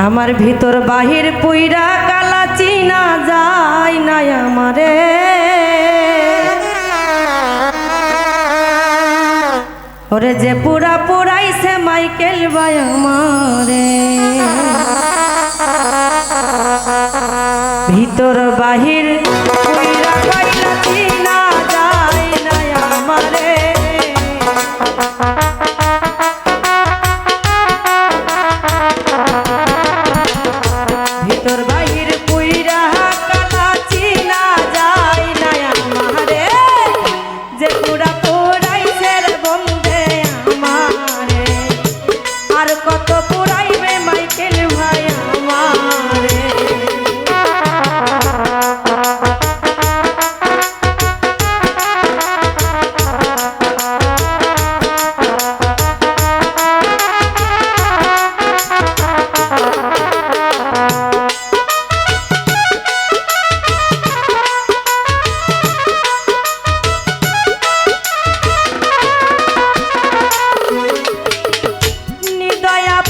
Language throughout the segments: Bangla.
আমার ভিতর বাহির পুইরা কালা চিনা যায় না আমারে ওরে যে পুরা পুরাইছে মাইকেল ভাই আমারে ভিতর বাহির পুইরা কালা চিনা যায় না আমারে ভিতর বাহির পুইরা কালা চিনা যায় না আমারে যে পুরা পুরাইছে রে বন্ধে আমারে আর কত পুরাইবে মাইকেল ভাই আমারে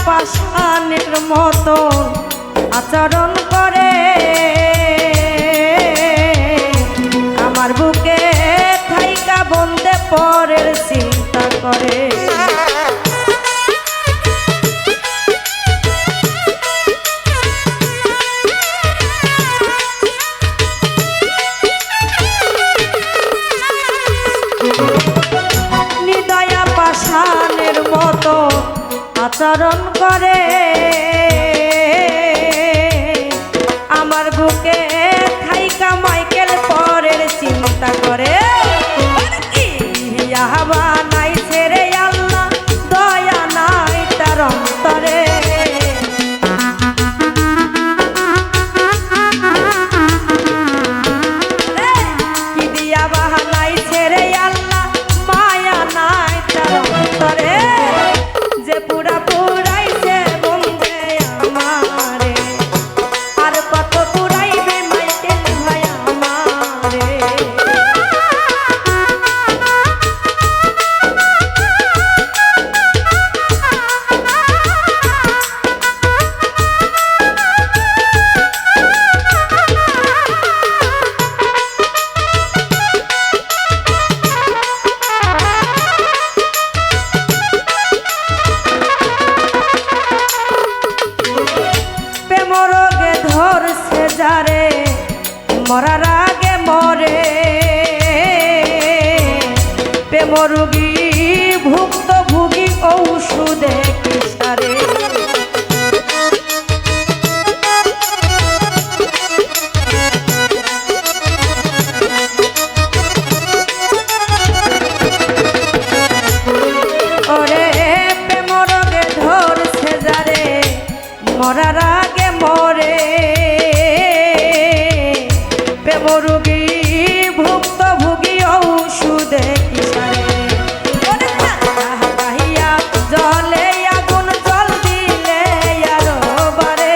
পাষাণের মতন আচরণ করে আমার বুকে থাইকা বন্দে পরের চিন্তা করে নিদয়া পাষাণের মতো আচরণ করে আমার বুকে থাইকা মাইকেল পরের চিন্তা করে ইয়াবা নাই ছেড়ে আল্লাহ দয়া নাই তার অন্তরে কি দিয়াবা নাই ছেড়ে আল্লাহ মায়া নাই তার অন্তরে যে পুরা পুরাইছে বন্ধে আমারে আর কত পুরাইবে মাইকেল ভাই আমারে যারে মরার আগে মরে প্রেম রোগী ভুক্তভোগী ঔষধে কিসারে ওরে প্রেম রোগে ধরছে যারে মরার আগে মরে রোগী ভুক্তভোগী ঔষধে কিসারে জলে আগুন জল দিলে আরো বারে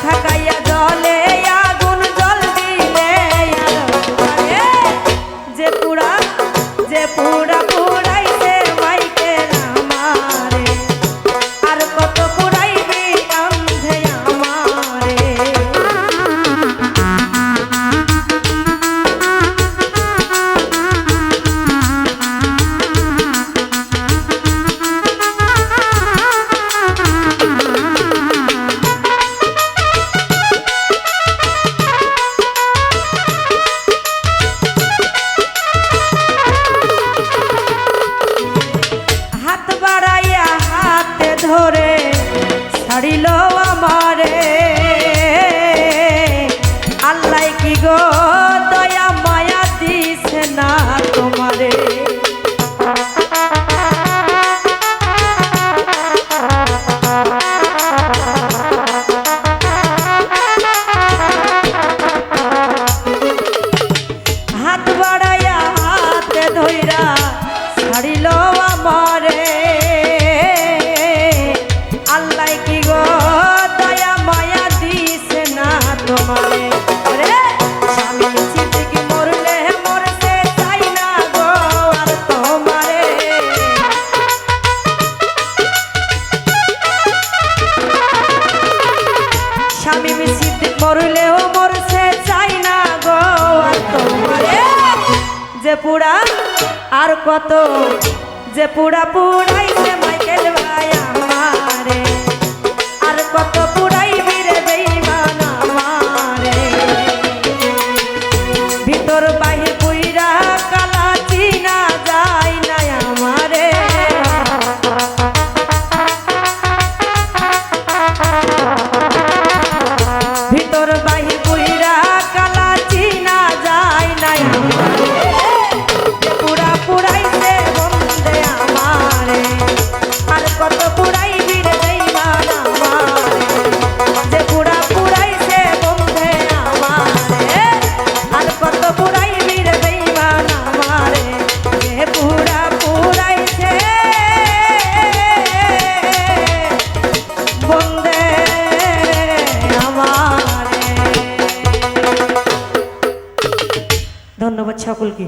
থাকাইয়া জলে আগুন জল দিলে আরো বারে যে পুরা পুরাইছে মাইকেল আমারে আর কত পুরাইবি কান্ধে আমারে হাত বাড়াইয়া হাতে ধরে ছাড়িল আমারে আল্লাহ কি গো দয়া মায়া দিছে না তোমারে হাত বাড়াইয়া হাতে ধইরা ছাড়িল আমারে আল্লাহ কি গো দয়া মায়া দিছে না তোমারে যে পুরা আর কত যে পুরা পুরাইছে মাইকেল ভাই আমারে আর কত পুরাইবি রে বেঈমান আমারে ভিতর বাহির পুইরা কালা চিনা যায় না আমারে ভিতর বাহির পুইরা কালা চিনা যায় না আমারে পুরা পুরাইছে বন্দে আমারে আর কত পুরাইবি রে বেঈমান আমারে যে পুরা পুরাইছে বন্দে আমারে আর কত পুরাইবি রে বেঈমান আমারে যে পুরা পুরাইছে বন্দে আমারে। ধন্যবাদ সকলকে।